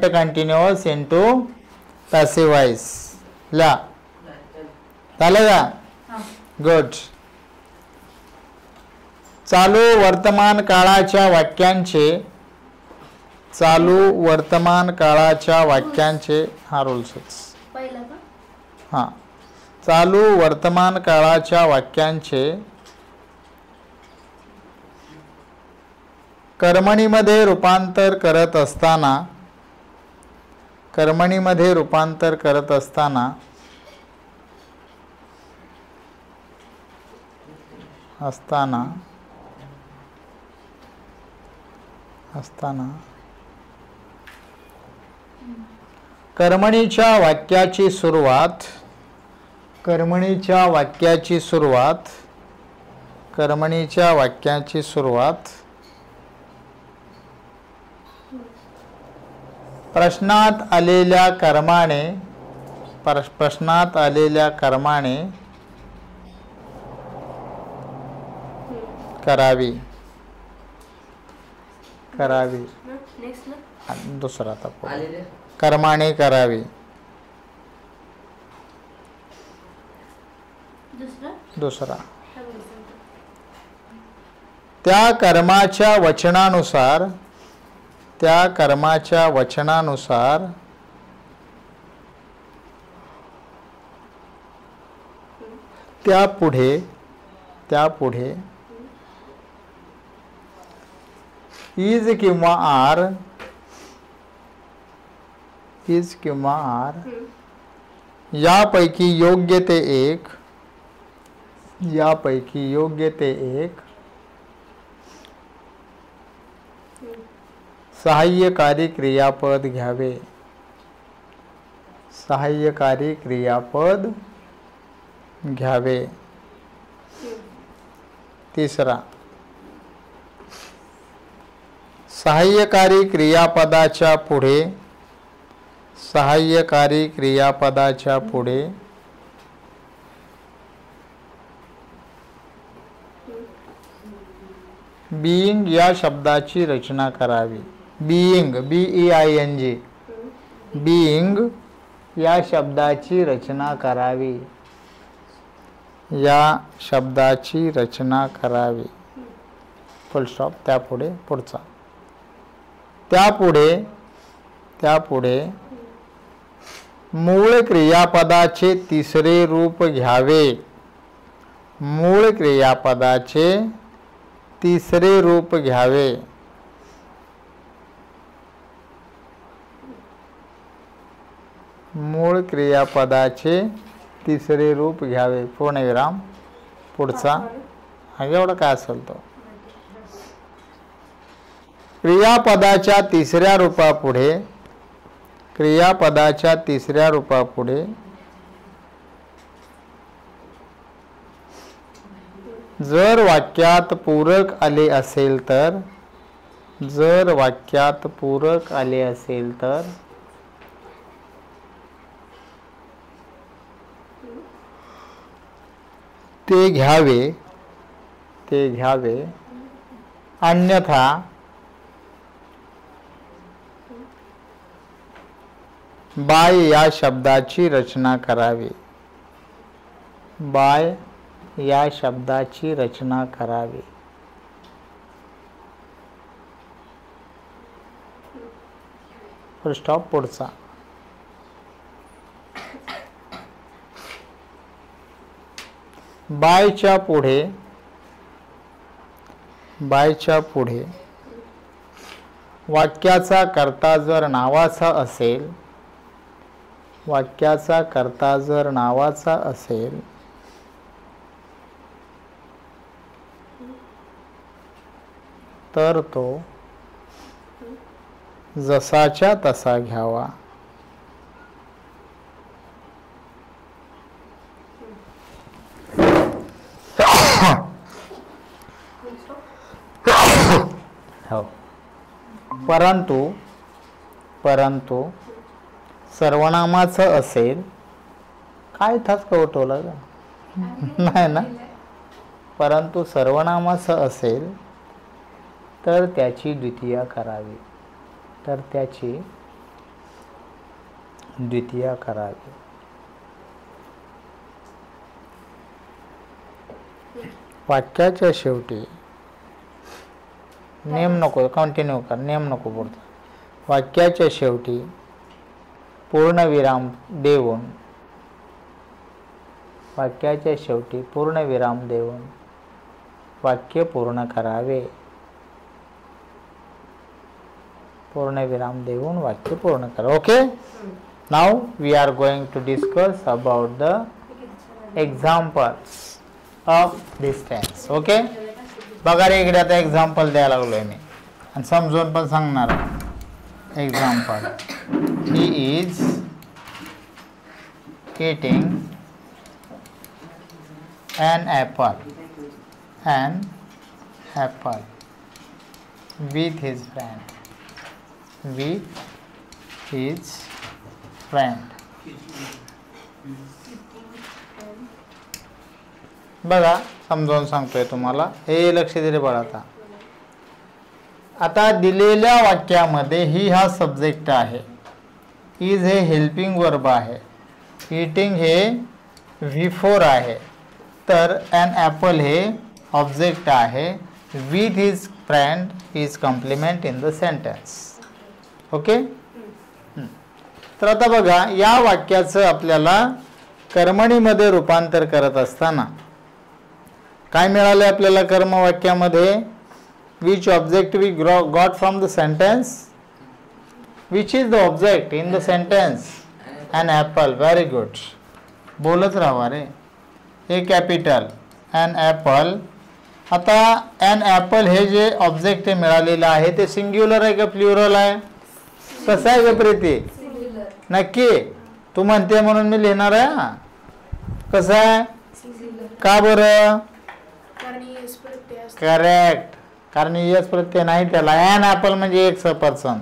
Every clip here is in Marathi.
कंटिन्यूअस इनटू पॅसिव्ह वॉइस ला झालं का गुड चालू वर्तमान काळाच्या वाक्यांचे चालू वर्तमान काळाच्या वाक्यांचे हा रूल्सच हां चालू वर्तमान काळाच्या वाक्यांचे कर्मणीमध्ये रूपांतर करत असताना कर्मणीमध्ये रूपांतर करत असताना असताना कर्मणीच्या वाक्याची सुरुवात कर्मणीच्या वाक्याची सुरुवात कर्मणीच्या वाक्याची सुरुवात प्रश्नात आलेल्या कर्माने प्रश्नात आलेल्या कर्माने करावी करावी दुसरा आता कर्माने करावी दुसरा त्या कर्माच्या वचनानुसार त्या कर्माच्या वचनानुसार त्यापुढे इज किंवा आर यापैकी योग्य ते एक सहाय्यकारी क्रियापद घ्यावे सहाय्यकारी क्रियापद घ्यावे तिसरा सहाय्यकारी क्रियापदाच्या पुढे सहाय्यकारी क्रियापदाच्या पुढे बीइंग या शब्दाची रचना करावी बीइंग BEING बीइंग या शब्दाची रचना करावी या शब्दाची रचना करावी फुल स्टॉप त्यापुढे पुढचा त्यापुढे मूळ क्रियापदाचे तिसरे रूप घ्यावे मूळ क्रियापदाचे तिसरे रूप घ्यावे मूळ क्रियापदाचे तिसरे रूप घ्यावे पूर्णविराम पुढचा एवढं काय असेल तो क्रियापदाच्या तिसऱ्या रूपापुढे जर वाक्यात पूरक आले असेल तर ते घ्यावे अन्यथा बाय या शब्दाची रचना करावी बाय या शब्दाची रचना करावी फुल स्टॉप पुढचा बायच्या पुढे वाक्याचा कर्ता जर नावाचा असेल तर तो जसाच्या तसा घ्यावा परंतु सर्वनामाचं असेल काय थाच कवटवलं का नाही ना परंतु सर्वनामाचं असेल तर त्याची द्वितीया करावी द्वितीया करावी. वाक्याच्या शेवटी नेम नको, कंटिन्यू कर, नेम नको बोलता. वाक्याच्या शेवटी पूर्णविराम देऊन, वाक्याच्या शेवटी पूर्णविराम देऊन वाक्य पूर्ण करावे. पूर्णविराम देऊन वाक्य पूर्ण करा. Okay. Now we are going to discuss about the examples of this tense. Okay. बघा रे इकडे आता एक्झाम्पल द्यायला लागलोय मी आणि समजून पण सांगणार आहे. Example, he is eating an apple with his friend. बघा समजावून सांगतोय तुम्हाला, हे लक्ष दिले बघा. आता दिलेल्या वाक्यामध्ये ही हा सब्जेक्ट आहे, इज हे हेल्पिंग वर्ब आहे, ईटिंग हे V4 आहे, तर एन ॲपल हे ऑब्जेक्ट आहे, with his friend is complement in the sentence. Okay. तर आता बघा या वाक्याचं आपल्याला कर्मणीमध्ये रूपांतर करत असताना काय मिळाले आपल्याला कर्म वाक्यामध्ये? Which object we got from the sentence? Which is the object in the sentence? An apple. Very good. बोलत राहा रे. हे कॅपिटल एन ॲपल. आता एन ॲपल हे जे ऑब्जेक्ट मिळालेलं आहे ते सिंग्युलर आहे का प्लुरल आहे? कसं आहे का प्रीती? नक्की तू म्हणते म्हणून मी लिहिणार आहे. कसं आहे? का बरं? करेक्ट. कारण यस प्रत्यय नाही त्याला. एन ॲपल म्हणजे एक सफरचंद.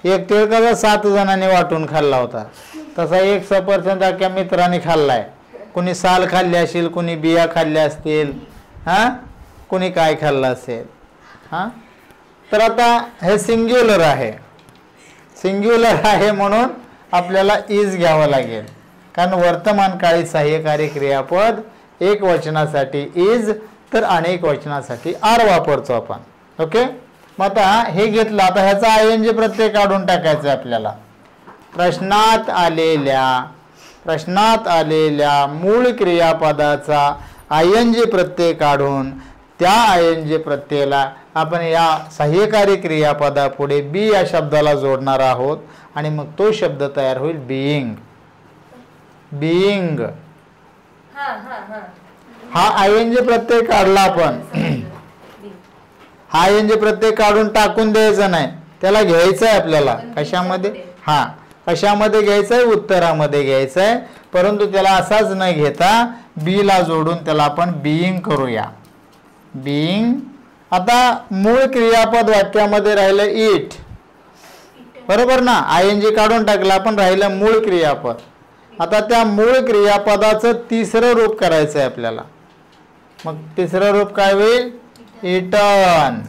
एक तिळ कसा 7 जणांनी वाटून खाल्ला होता, तसा एक सफरचंद अख्या मित्रांनी खाल्लाय. कुणी साल खाल्ली असेल, कुणी बिया खाल्ल्या असतील, कुणी काय खाल्लं असेल. तर आता हे सिंग्युलर आहे. सिंग्युलर आहे म्हणून आपल्याला इज घ्यावं लागेल, कारण वर्तमान काळी सहाय्यकारी क्रियापद एक वचनासाठी इज तर अनेक वचनासाठी आर वापरतो आपण. ओके. मग आता हे घेतलं. आता ह्याचा आयएनजी प्रत्यय काढून टाकायचं आपल्याला. प्रश्नात आलेल्या मूळ क्रियापदाचा आयएनजी प्रत्यय काढून त्या आयएनजी प्रत्ययाला आपण या सहाय्यकारी क्रियापदापुढे बी या शब्दाला जोडणार आहोत आणि मग तो शब्द तयार होईल बीइंग. बीइंग हा आयएनजी प्रत्यय काढला आपण. हा आयएनजी प्रत्यय काढून टाकून द्यायचा नाही, त्याला घ्यायचं आहे आपल्याला. कशामध्ये? कशामध्ये घ्यायचं आहे? उत्तरामध्ये घ्यायचं आहे. परंतु त्याला असाच न घेता बी ला जोडून त्याला आपण बीइंग करूया. बीइंग. आता मूळ क्रियापद वाक्यामध्ये राहिलं इट. बरोबर ना? आयएनजी काढून टाकलं आपण, राहिलं मूळ क्रियापद. आता त्या मूळ क्रियापदाचं तिसरं रूप करायचं आहे आपल्याला. मग तिसरं रूप काय होईल? इटन.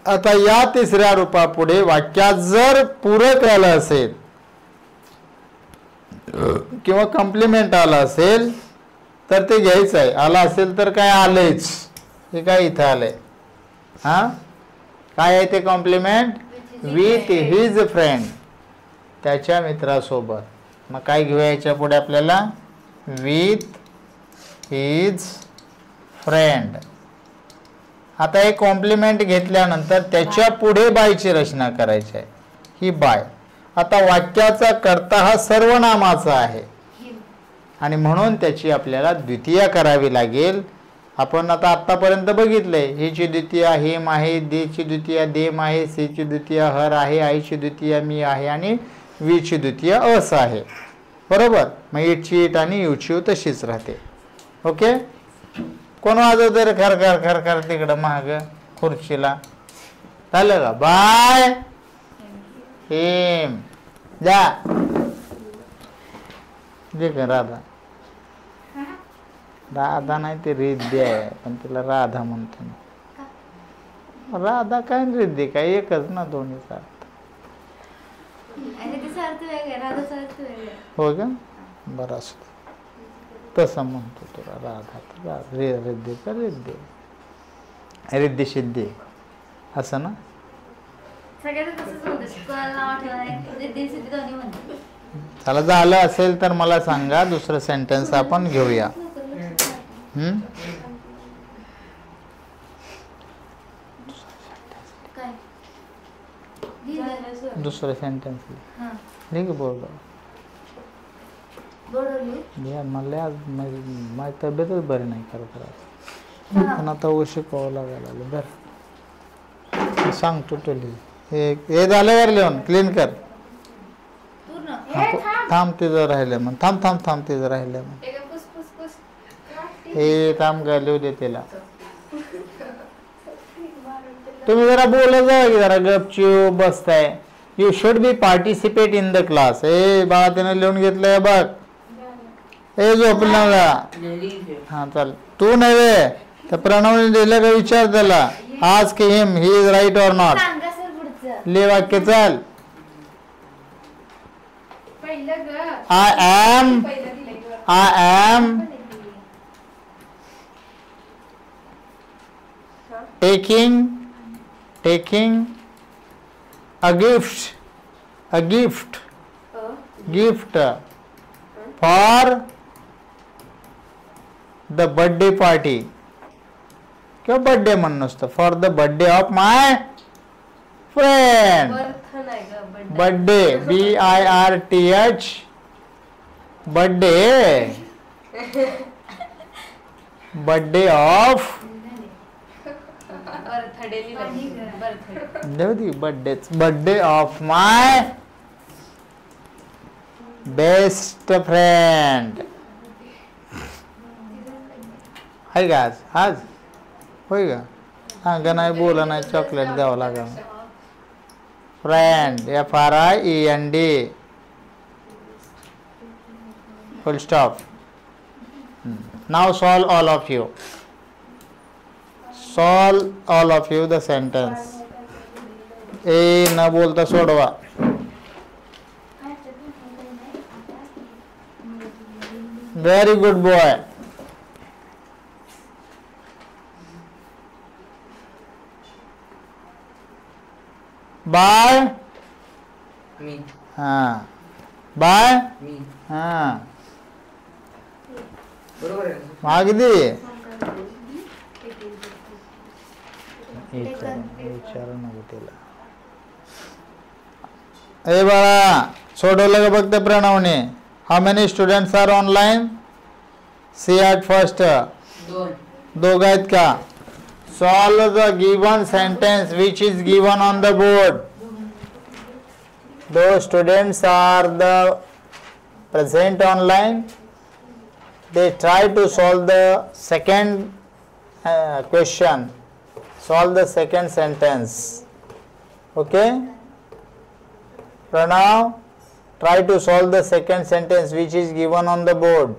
आता या तिसऱ्या रूपापुढे वाक्यात जर पूरक आलं असेल किंवा कॉम्प्लिमेंट आलं असेल तर ते घ्यायचं आहे. आलं असेल तर काय? आलेच. हे काय इथं आलंय? काय आहे ते? कॉम्प्लिमेंट. With his friend. त्याच्या मित्रासोबत. मग काय घेऊया याच्या पुढे आपल्याला? With his friend. आता एक कॉम्प्लिमेंट घेतल्यानंतर त्याच्या पुढे बायची रचना करायची आहे. ही बाय. आता वाक्याचा कर्ता हा सर्वनामाचा आहे आणि म्हणून त्याची आपल्याला द्वितीया करावी लागेल. आपण आता आतापर्यंत बघितलंय. हिची द्वितीया हिम आहे, देची द्वितीया देम आहे, सीची द्वितीया हर आहे, आईची द्वितीया मी आहे आणि वीची द्वितीया अस आहे. बरोबर. मग इटची इट आणि युची यू तशीच राहते. ओके. कोण वाजवत रे खर खर खर खर तिकडं महाग खुर्चीला? झालं का? बाय हेम जा जे का राधा. राधा नाही ते रिद्धी आहे, पण तिला राधा म्हणतो ना. राधा काय रिद्धी काय? एकच ना दोन्हीचा. हो का, बरं असं तसं म्हणतो तुला. राधा तर रिद्धी तर रिद्धी, रिद्धी सिद्धी असं ना. चला झालं असेल तर मला सांगा, दुसरं सेंटेन्स आपण घेऊया. दुसरं सेंटेन्स लिह बोल. मला आज माझी तब्येतच बरी नाही खरं पण आता शिकवावं लागायला बरं. सांगतो तो लिह. हे झाल्यावर लिहून क्लीन कर. थांब तिथं राहिलं मग, थांब थांब थांब तिथं राहिलं मग. हे थांब का लिहू दे त्याला. तुम्ही जरा बोलत जा की, जरा गपचूप बसताय. You should be participate in the class. ए बाळा त्याने लिहून घेतलंय बघ. ए झोपला हा चल. तू नव्हे तर प्रणवने दिलं का विचार त्याला. आज की him he is right or not. ले वाक्य चल. I am taking a gift for the birthday party. किंवा बर्थडे म्हणून नसतं. For the birthday of my friend. Birthday BIRTH birthday of birthday of my best friend. आहे का आज होय का. हा का नाही बोला नाही, चॉकलेट द्यावं लागेल. Friend FRIEND full stop. Now solve all of you the sentence. ए न बोलता सोडवा. Very good boy. By me. By me. बरोबर आहे. मागदी विचार नको त्याला. ए बाळा सोडवलं का फक्त प्रणवने. How many students are online. See at first. दोघ आहेत का. Solve the given sentence which is given on the board. Those students are the present online. They try to solve the second question. Solve the second sentence. Okay? Pranav, try to solve the second sentence which is given on the board.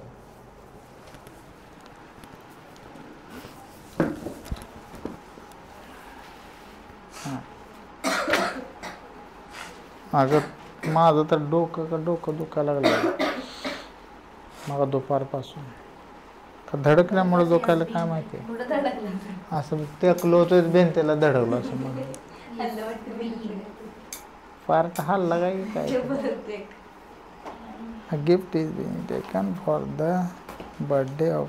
माझं तर डोकं दुखायला लागलं मला दुपारपासून. का धडकल्यामुळे दुखायला काय माहिती. असं टेकलो होतो भिंतीला धडकलो असं मग पार्ट हल्ला काय. Gift is being taken for the birthday of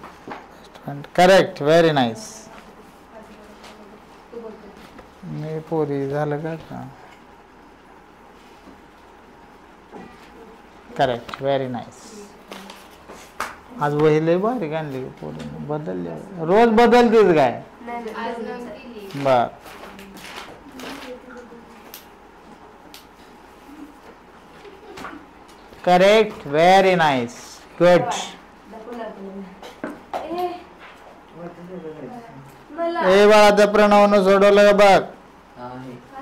friend. Correct. Very nice. मी पोरी झालं का. करेक्ट. Very nice. आज वही लय बारीक आणली पोरीने. बदलले रोज बदलतेच काय. बर. करेक्ट. Very nice. गुड. ए बाळा त्या प्रणवनं सोडवलं का बघ.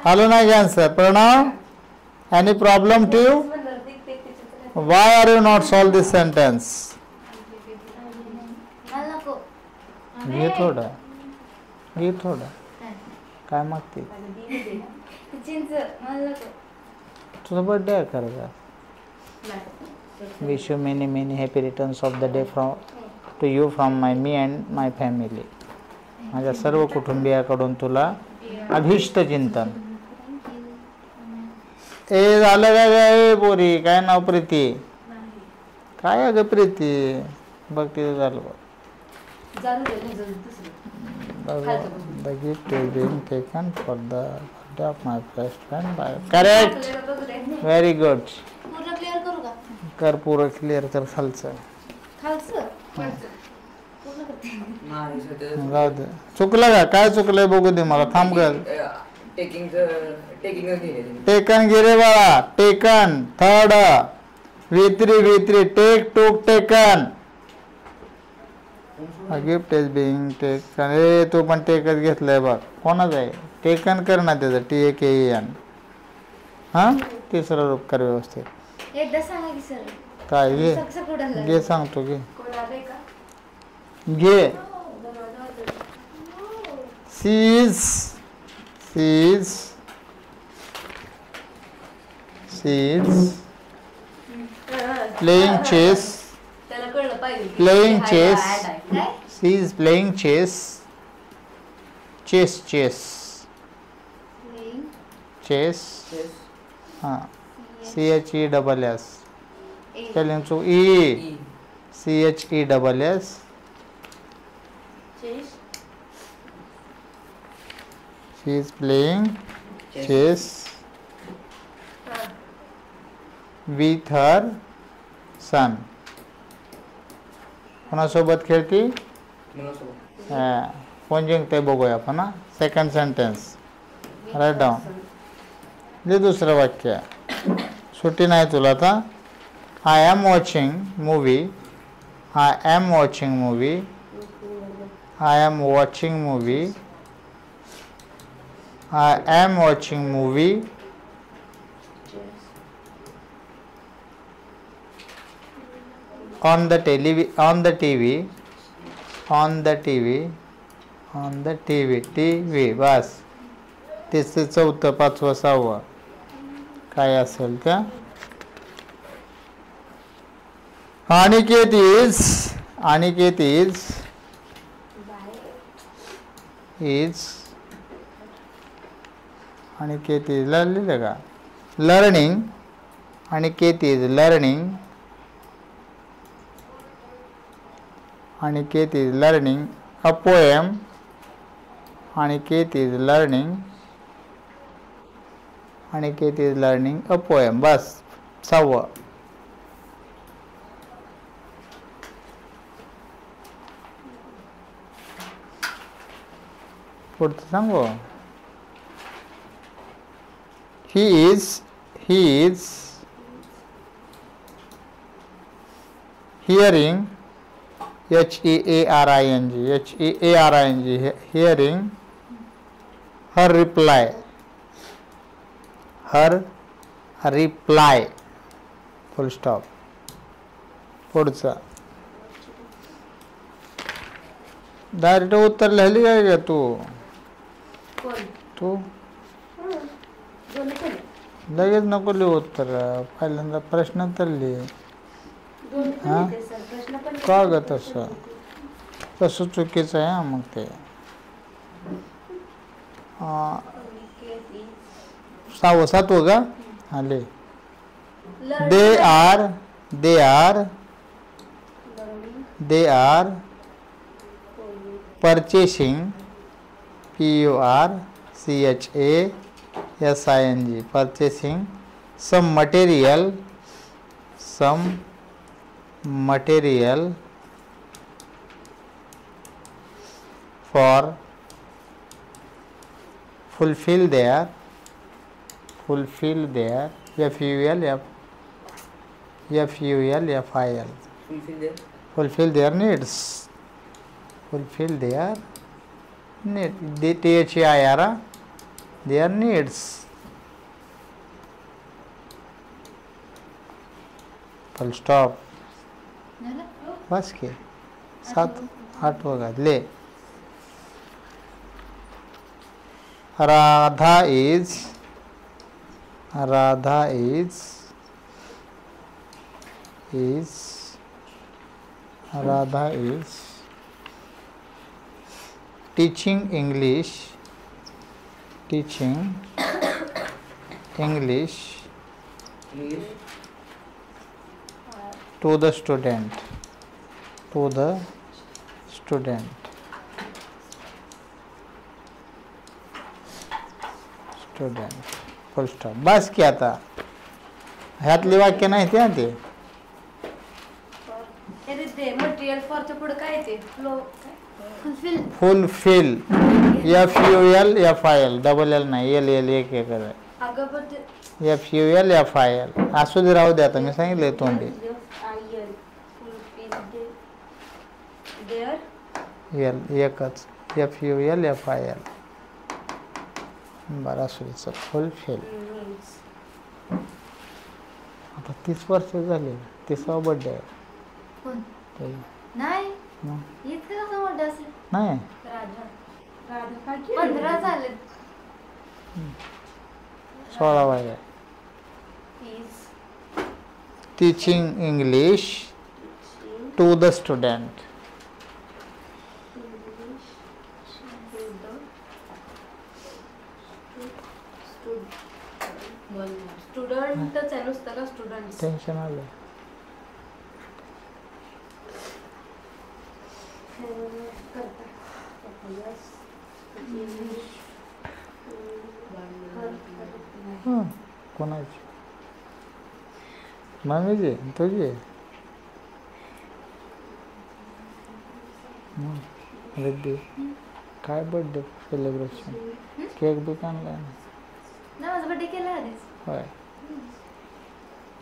आलो नाही answer. Pranav any problem to you. Why are you not solve this sentence? घे थोडं. काय मागते. तुझा बर्थडे आहे खरं का? Wish you many many happy returns of the day from to you from me and my family. माझ्या सर्व कुटुंबियाकडून तुला अभिष्ट चिंतन. ए झालं काय पोरी? काय नाव? प्रीती. काय अगं प्रीती? बघ तिथं झालं बघ. The gift is being taken for the birthday of my best friend by. Correct. Very good. पूर्ण क्लिअर करू का? कर पूर्ण क्लिअर कर खालचं. खालचं पूर्ण करते. नाही सध्या जाऊ दे. चुकलं का? काय चुकलंय बघू दे मला. थांब कर. टेकन गिरे बाळा. Taken third. V three take took taken. Gift is being taken. ए तू पण टेकच घेतलंय बघ. कोणाच आहे? टेकन कर ना त्याचं. TAKEN. हा तिसरं रूप कर व्यवस्थित. एकदा सांगा की सर. काय घे घे सांगतो घे घे. She's playing chess. त्याला कळलं पाहिजे. Playing chess. काय? She is playing chess. Chess. Chess. हाँ. CHESS. Spelling to E. CHESS. She is playing chess with her son. कोणासोबत खेळती? कोण जिंकते बघूया आपण. हा सेकंड सेंटेन्स राईट डाऊन. जे दुसरं वाक्य. सुट्टी नाही तुला आता. I am watching movie. I am watching movie. I am watching movie. I am watching movie. On the TV. On the TV. On the TV. On the TV. TV. बस. तिसरं चौथं पाचवं सहावं काय असेल का? Aniket is लिहिलं का? Learning. Aniket is learning. Aniket is learning a poem. Aniket is learning. Aniket is learning a poem. बस सहावं. पुढचं सांगू. He is hearing. Hearing. Hearing her reply. Full stop. पुढचा डायरेक्ट उत्तर लिहिली काय का तू? तू लगेच नको लिहू उत्तर. पहिल्यांदा प्रश्न तर लिह. का ग तसं चुकीचं आहे. मग ते सातवं का? आले. They are purchasing. PURCHASING. Purchasing some material for fulfill their fulfill their needs. THEIR their needs. Full stop. बस के 7-8 होगा. ले. Radha is Radha is teaching English to the student. Full stop. बस की आता ह्यातली वाक्य नाही ते ते मटेरियल फॉरच्या पुढे काय ते flow fulfil FUL double L नाही एल एक आहे. अगं पण FUL असू दे राहू दे आता मी सांगितलंय तोंडी एकच FUL बरं असू दे सर. फुलफिल. आता 30 वर्ष झाले 30वा बर्थडे आहे. नाही इतकं कसं मोठं असेल. नाही 15 झाले. 16 आहे. Teaching English to the student. स्टुडंटच आहे नुसतं का स्टुडंट. टेन्शन आलं. कोणाची मम्मीची तुझी रेड्डी काय बर्थडे सेलिब्रेशन केक बी आणलाय ना. माझा बर्थडे केला आधीच. होय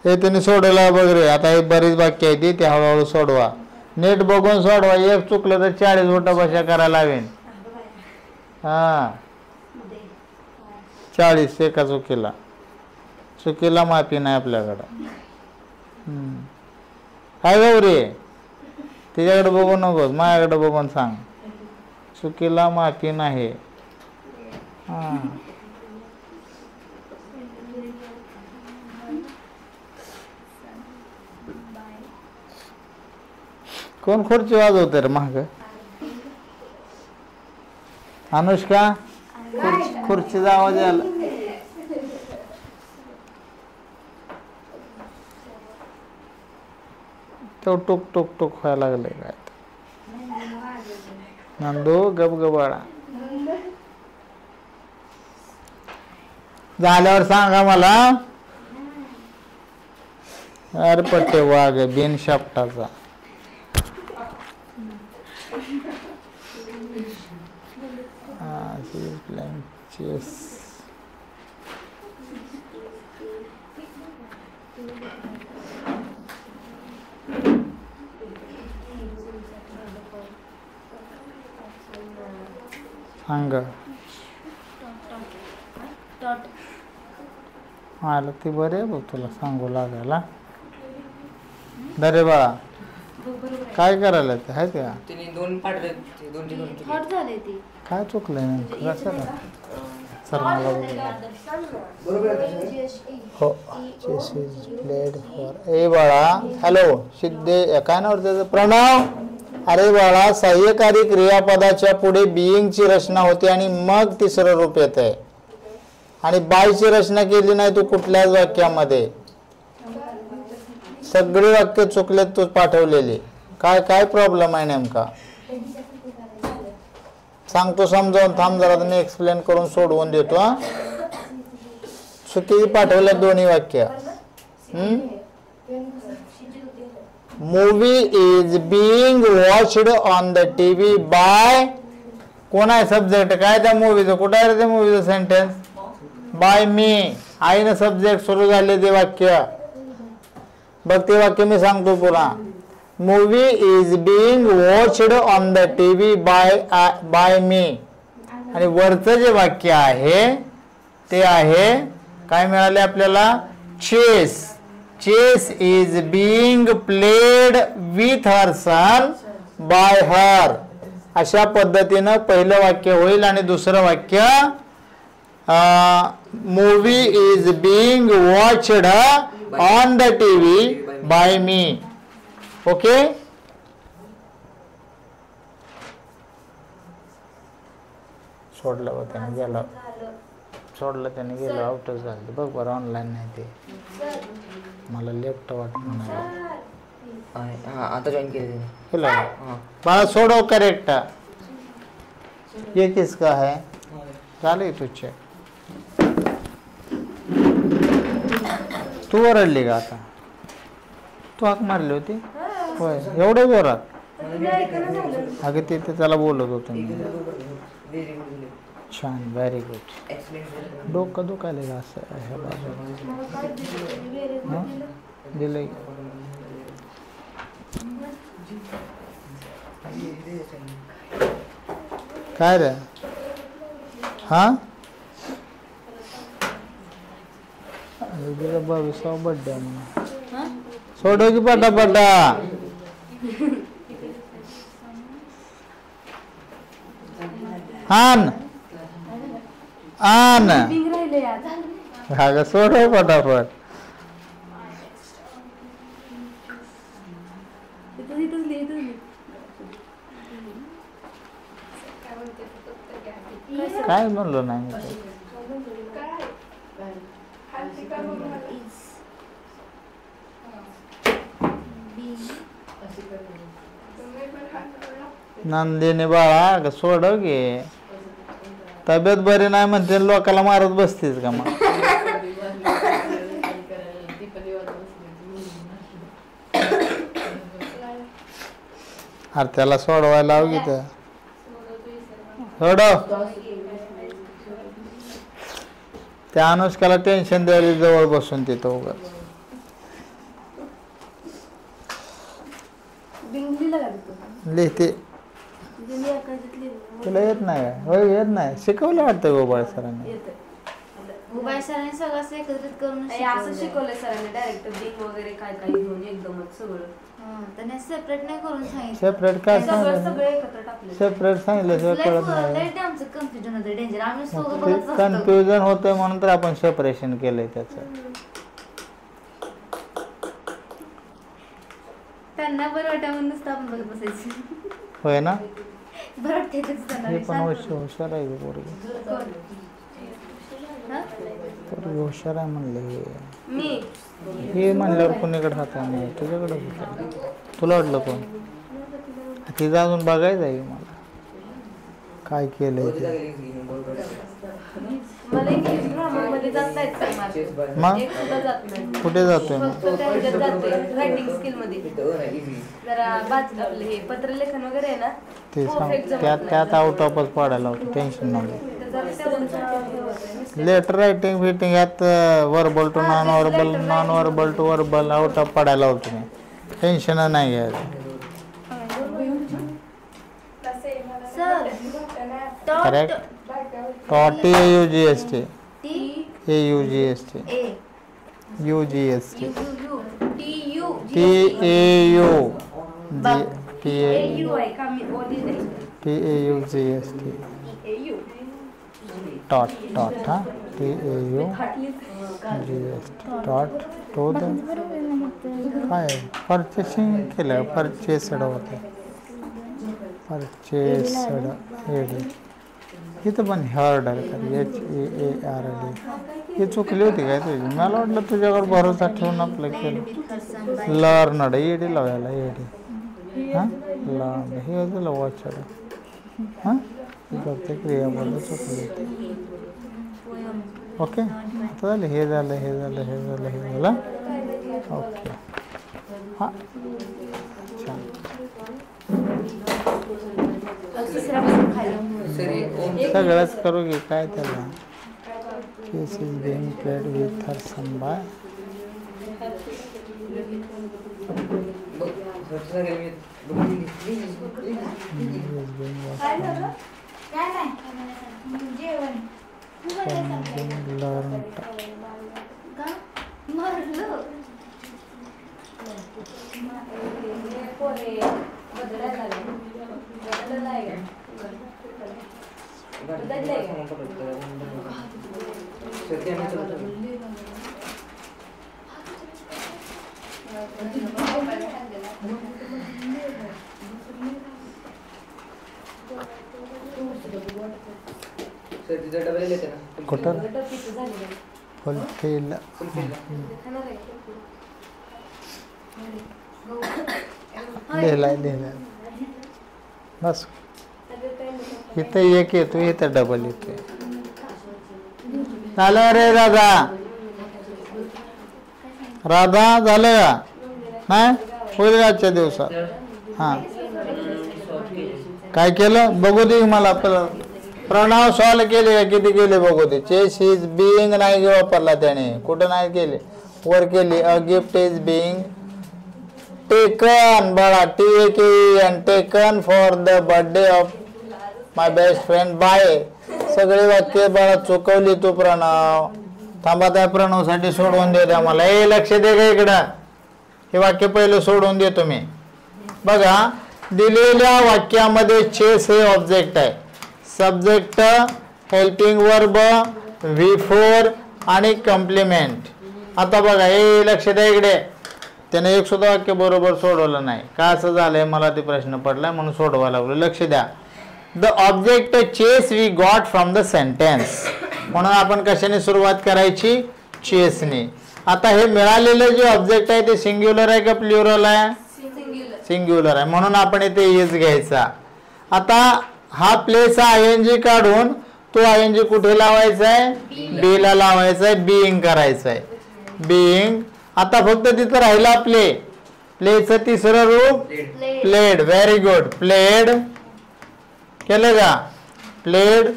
हे तुम्ही सोडवला बघ रे. आता हे बरीच वाक्य आहे ती हळूहळू सोडवा. नेट बघून सोडवा. एक चुकलं तर 40 उलटा बशा करायला लावेन. हा 40 एका चुकीला माफी नाही आपल्याकडं. काय गौरी तिच्याकडे बघू नकोस माझ्याकडे बघून सांग. चुकीला माफी नाही. हा कोण खुर्ची वाजवते रे माग. अनुष्का खुर्चीचा आवाज आला. तो टुक टुक टुक व्हायला लागले काय. नंदू गबगबाळा झाल्यावर सांगा मला. अरे पट्टे वाघ बिन शापटाचा. चेस सांग आलं ती बरे बघ तुला सांगू लागायला. दरे बाळा काय करायला ते आहे त्या तिने 2 पाठवले. 2 हॉट झाले ती. काय चुकलंय नेमकं कसं का सर मला हो चेस इज प्लेड फॉर. ए बाळा हॅलो सिद्धे काय नाव त्याचं प्रणव. अरे बाळा सहाय्यकारी क्रियापदाच्या पुढे बिईंगची रचना होते आणि मग तिसरं रूप येत आहे. आणि बायची रचना केली नाही तू कुठल्याच वाक्यामध्ये. सगळे वाक्य चुकलेत तू पाठवलेले. काय काय प्रॉब्लेम आहे नेमका सांगतो समजावून. थांब जरा मी एक्सप्लेन करून सोडवून देतो. चुकी पाठवल्या दोन्ही वाक्य. Movie is being watched on the TV by. कोण आहे सब्जेक्ट काय त्या मूवीचं कुठं आहे रे त्या मूवीचं सेंटेन्स. बाय मी. आईनं सब्जेक्ट सुरू झाले ते वाक्य. बघ ते वाक्य मी सांगतो पुन्हा. Movie is being watched on the TV by me. आणि वरचं जे वाक्य आहे ते आहे काय मिळाले आपल्याला. Chess is being played with her son by her. अशा पद्धतीनं पहिलं वाक्य होईल आणि दुसरं वाक्य movie is being watched on the TV by me. Okay? सोडलं बघ त्याने गेलं, सोडलं त्याने गेलं, आउटच झालं बघ बरं. ऑनलाईन नाही ते, मला लेफ्ट वाटत म्हणाला. आता जॉईन केले केलं मला सोडव करेक्ट. ये किसका है? झाले तुझे. तू ओरडली का आता? तू हाक मारली होती होय एवढ्या जोरात? अगं ते त्याला बोलत होतो मी. छान, व्हेरी गुड. डोकं दुखायला का असं ह्या बाजूला दिलंय. काय रे? हा 22वा बर्थडे आहे म्हणून सोडव की पटापटा. आण आण अगं सोडव पटापट. काय म्हणलो नाही मी. नंदिनी बाळा ग सोडव गे. तब्येत बरी नाही म्हणते लोकाला मारत बसतीस का मग? अरे त्याला सोडवायला लाव की त्या सोडव. त्या अनुष्काला टेन्शन द्यायला जवळ बसून तिथं उगाच. लिहिते तुला येत नाही का? होय येत नाही. शिकवलं वाटतं गोपाळ सरांनी. मोबाईल सरांनी सगळं असं एकत्रित करून असं शिकवलंय सरांनी डायरेक्ट बिंग वगैरे काय काय घेऊन एकदमच सगळं. त्याने सेपरेट नाही करून सांगितलं. सेपरेट काय सांगितलं? सगळे एकत्र टाकले. सेपरेट सांगितलं शिवाय कळत नाही. आमचं कन्फ्युजन होतं डेंजर. आम्ही सोबत बघत बसतो. कन्फ्युजन होतंय म्हणून तर आपण सेपरेशन केलंय त्याचं. त्यांना बरं वाटा म्हणून नुसतं आपण बघत बसायचं. होय ना? बरं वाटतंय तेच त्यांना. हे पण हुशार आहे पोरगी. पोरगी हुशार आहे म्हणले. मी हे म्हणल्यावर कोणीकडे हात नाही तुझ्याकडे होतं. तुला वाटलं कोण? तिचं अजून बघायचं आहे मला काय केलंय ते. मला इंग्लिश ग्रामरमध्ये जाता येत नाही माझं. मग एक सुद्धा जात नाही. कुठे जातोय मग? फक्त त्या ह्याच्यात जाते रायटिंग स्किल मध्ये. जरा आपलं हे पत्रलेखन वगैरे आहे ना ते perfect सांग. जमत त्यात आउट ऑफच पडायला होतं. टेन्शन नव्हतं. लेटर रायटिंग फिटिंग यात verbal to non verbal, non verbal to verbal out of पडायला होतं मी. टेन्शन नाही घ्यायचं. करेक्ट. टॉट AUGST AUGST UGST TAUGST टॉट टॉट हा TAUGST टॉट तो काय परचेसिंग केलं. परचेसड होतं. परचेसड एडी इथं पण HARD HARD ही चुकली होती काय तुझी? मला वाटलं तुझ्यावर भरोसा ठेवून आपलं केलं. लर्नड एडी लावायला एडी हां लर्न हे झालं वॉचड हां फक्त क्रियापद चुकली होती. ओके आता झालं हे झालं हे झालं हे झालं हे झालं. ओके हां छान. सगळंच करू की काय त्याला. Case is being played with her son by. कुठं फुलफिल लिहिलाय बस. इथं एक येतो, इथं डबल येतो. झालं रे राधा, राधा झालं का नाही? होईल आजच्या दिवसात. हा काय केलं बघू दे मला. प्रणव सॉल्व केले का किती केले बघू दे. चेस इज बिईंग नाही वापरला त्याने, कुठं नाही केले, वर केली. A gift is being taken बाळा, TAKEN taken for the birthday of my best friend by. सगळे वाक्य बाळा चुकवली तू प्रणव. थांबा त्या प्रणवसाठी सोडवून दे द्या मला. ए लक्ष दे का इकडं, हे वाक्य पहिलं सोडवून देतो मी. बघा दिलेल्या वाक्यामध्ये चेस हे ऑब्जेक्ट आहे, सब्जेक्ट, हेल्पिंग वर्ब, V4 आणि कॉम्प्लिमेंट. आता बघा हे लक्ष द्या इकडे, त्याने एक सुद्धा वाक्य बरोबर सोडवलं नाही. का असं झालंय मला ते प्रश्न पडलाय म्हणून सोडवा लागलो. लक्ष द्या. The object chess we got from the sentence. म्हणून आपण कशाने सुरुवात करायची? चेसने. आता हे मिळालेलं जे ऑब्जेक्ट आहे ते सिंग्युलर आहे का प्लुरल आहे? सिंग्युलर आहे, म्हणून आपण इथे इज घ्यायचा. आता हा प्लेस ING काढून तो ING कुठे लावायचा आहे? बी ला लावायचा आहे, बीइंग करायचं आहे. बीइंग. आता फक्त तिथं राहिला प्ले. प्लेचं तिसरं रूप प्लेड. Very good. प्लेड केलं का? प्लेड.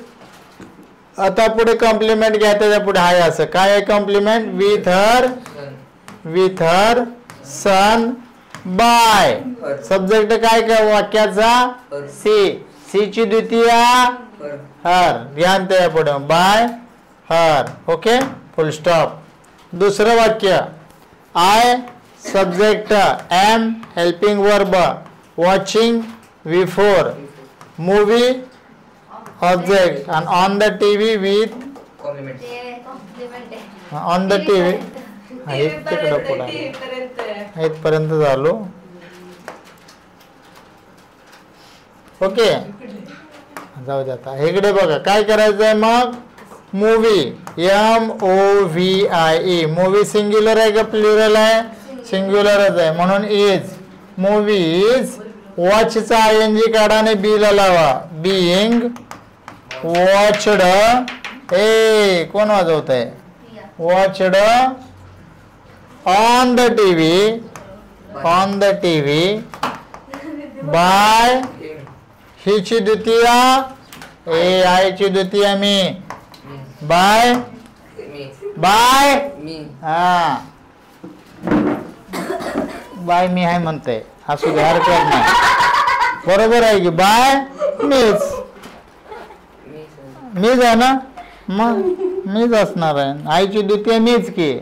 आता पुढे कॉम्प्लिमेंट घ्या, त्याच्या पुढे आहे असं काय आहे complement? With her son by. Subject काय काय वाक्याचा? सी ची द्वितीय हर. ध्यान त्या पुढे by her. Okay full stop. दुसरं वाक्य I subject, am helping verb, watching V4, movie object आणि on the TV with on the TV. तिकडं पुढे इथपर्यंत झालो. ओके जाऊ दे. आता इकडे बघा काय करायचंय मग? Movie MOVIE. मूवी सिंग्युलर आहे का प्लुरल आहे? सिंग्युलरच आहे, म्हणून इज. Movie is. वॉचचा ING काढा आणि बी ला लावा. Being watched. ए कोण वाजवत आहे? Watched on the TV by. हिची द्वितीय आयची द्वितीय मी. बाय हा बाय मी आहे म्हणते, असू दे हरकत नाही. बरोबर आहे की? बाय मीच आहे ना, मग मीच असणार आहे. आईची द्वितीय मीच की.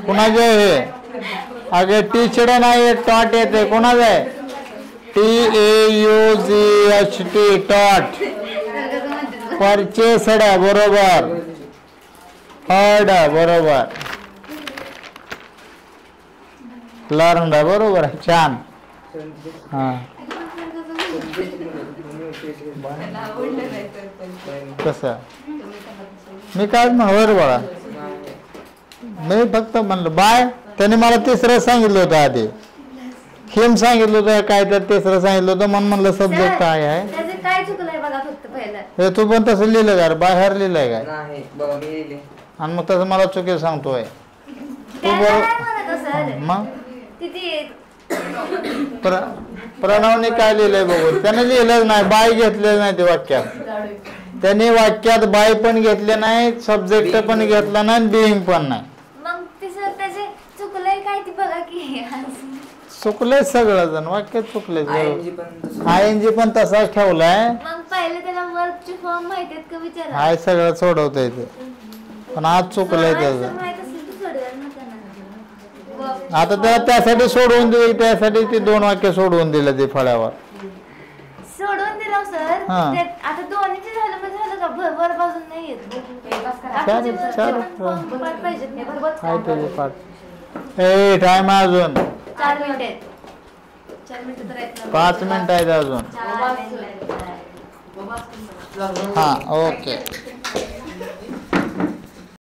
कुणाचे हे? अगे टीचर नाही, टॉट येते. कोणाचं आहे? TAUGHT टॉट. परचेस्ड बरोबर. हर्ड बरोबर. लर्नड बरोबर. छान. हा कसं मी काय म्हणवर बाळा, मी फक्त म्हणलं बाय. त्याने मला तिसरं सांगितलं होतं आधी, हिम सांगितलं होतं काय तर तिसरं सांगितलं होतं म्हणून म्हणलं सब्जेक्ट काय आहे. काय चुकलंय बघा फक्त पहिलं. हे तू पण तसं लिहिलं का? बाहेर लिहिलंय काय? नाही बाबा मी लिहिले. आणि मग तसं मला चुकी सांगतोय तू. बरोबर. मग प्रणवने काय लिहिलंय बघू. त्याने लिहिलंच नाही, बाय घेतलेलं नाही ते वाक्यात. त्याने वाक्यात बाय पण घेतले नाही, सब्जेक्ट पण घेतला नाही, बीइंग पण नाही. चुकले सगळं जण वाक्य चुकले. ING पण तसाच ठेवलाय. हाय सगळं सोडवता येते, पण आज चुकलंय त्याचं. आता त्यासाठी सोडवून दिले, त्यासाठी ते 2 वाक्य सोडवून दिलं ते फळ्यावर. सोडून दिलं सर. हा. आता दोन्हीचे झालं मग झालं का वर बाजून नाही येत. चालेल. पाहिजे काय तुझे पाठ ए टाइम आहे अजून 4 मिनिटे. 4 मिनिटं तर आहेत ना. 5 मिनिट आहेत अजून. 4 मिनिटे. हा ओके.